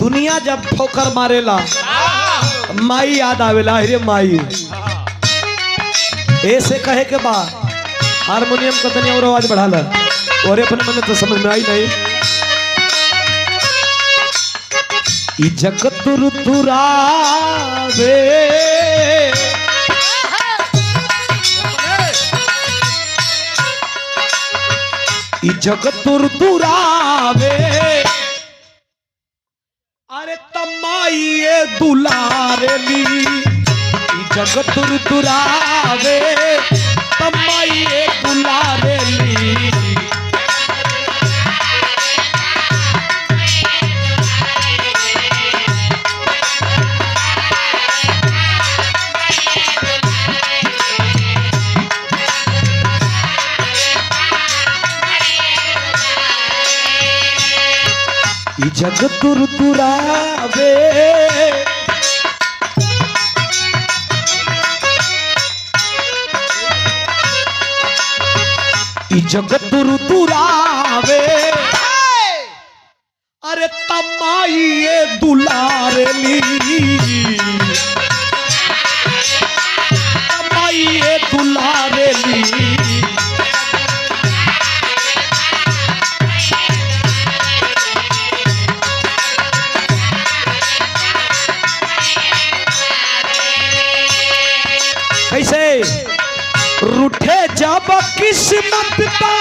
दुनिया जब ठोकर मारेला माई याद आवेला। अरे माई ऐसे कहे के बाद हारमोनियम का तनी और आवाज बढ़ा ला और अपने मन में तो समझ में आई नहीं। ई जगत तुरावे ई जगत तुरावे अरे तमाइए दुलारेली जगत तुरावे तमाइए दुलारेली। जगत तुरावे जगत तुरावे अरे तमाइए दुलारेली तमाइए दुलारेली। कैसे रूठे जब किस्मत का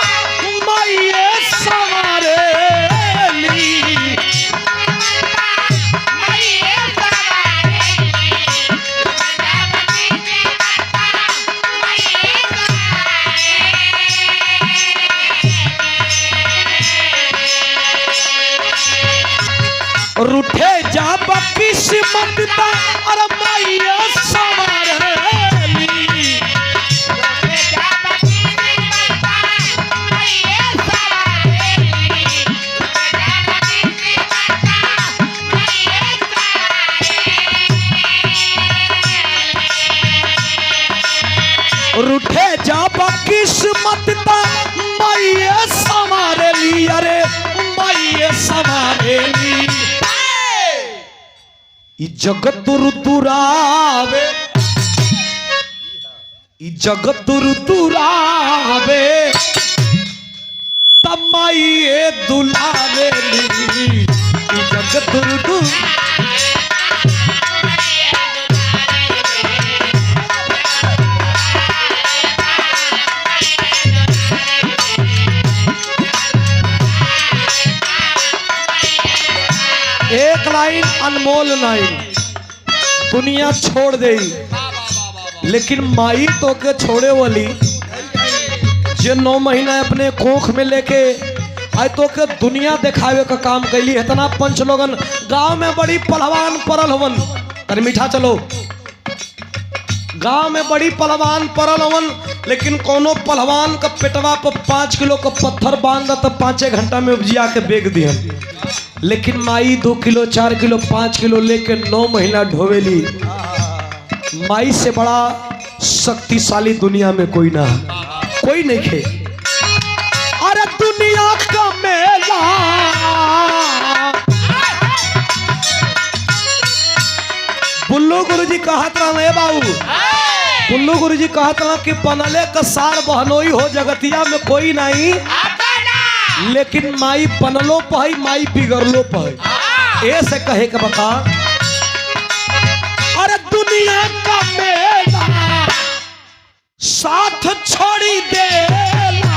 माइए सवारेली रूठे जब किस्मत का अरे माइए सवारेली रूठे जब किस्मत ता माइए सवारेली अरे माइए सवारेली। ई जगत तुरावे ई जगत तुरावे तमाइए दुलारेली ई जगत एक लाइन अनमोल लाइन दुनिया छोड़ दे लेकिन माई तो के छोड़े वाली जे 9 महीना अपने कोख में लेके आई तो के दुनिया दिखावे का काम कैली। इतना पंच लोगन गांव में बड़ी पहलवान परल हवन अरे मीठा चलो गांव में बड़ी पहलवान परल हवन लेकिन कोनो पहलवान का पेटवा पर 5 किलो का पत्थर बांध तो 5 घंटा में उपजिया के बेच दिया। लेकिन माई 2 किलो 4 किलो 5 किलो लेके 9 महीना ढोवेली। माई से बड़ा शक्तिशाली दुनिया में कोई ना कोई नहीं खे। अरे दुनिया का मेला बुल्लू गुरुजी कहत रहे बाबू बुल्लू गुरुजी कहत रहा कि बनले का सार बहनोई हो जगतिया में कोई नहीं लेकिन माई बनलो पही माई बिगड़लो पही ऐसे कहे के बता। अरे दुनिया का मेला साथ छोड़ी देला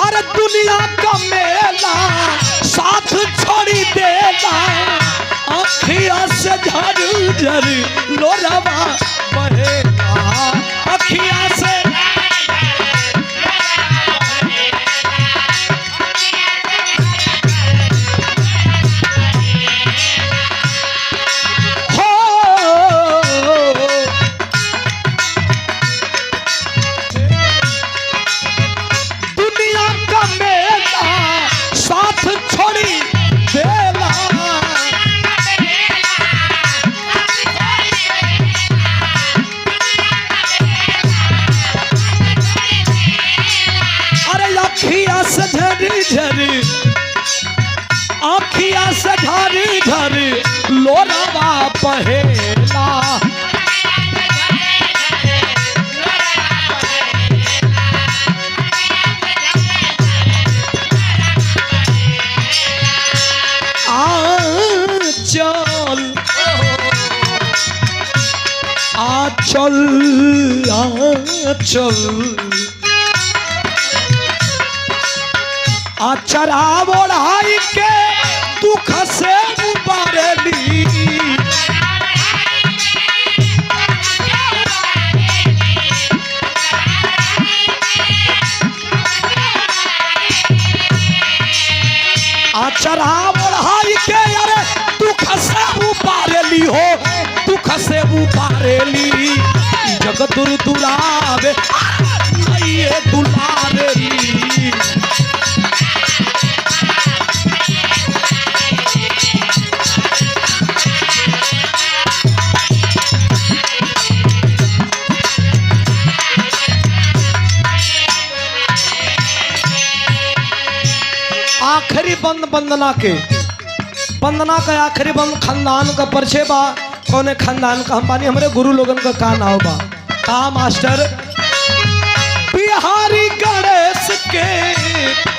अरे दुनिया का मेला साथ छोड़ी देला अखिया से झरू झरू लोरावा बहेगा अखिया से अखिया से झरी झरी लोरावा पहेला। आचल आचल आचरा ओढ़ाई के दुख से उबारेली। आचरा ओढ़ाई के अरे दुख से उबारेली हो, दुख से उबारेली। जग दुर दुरावे ये दुलारेली। आखिरी बंद वंदना के, वंदना का आखिरी बंद खानदान का परिचय बा। कौने खानदान का हम बानी, हमारे गुरु लोगन का का नाव बा का मास्टर बिहारी गणेश के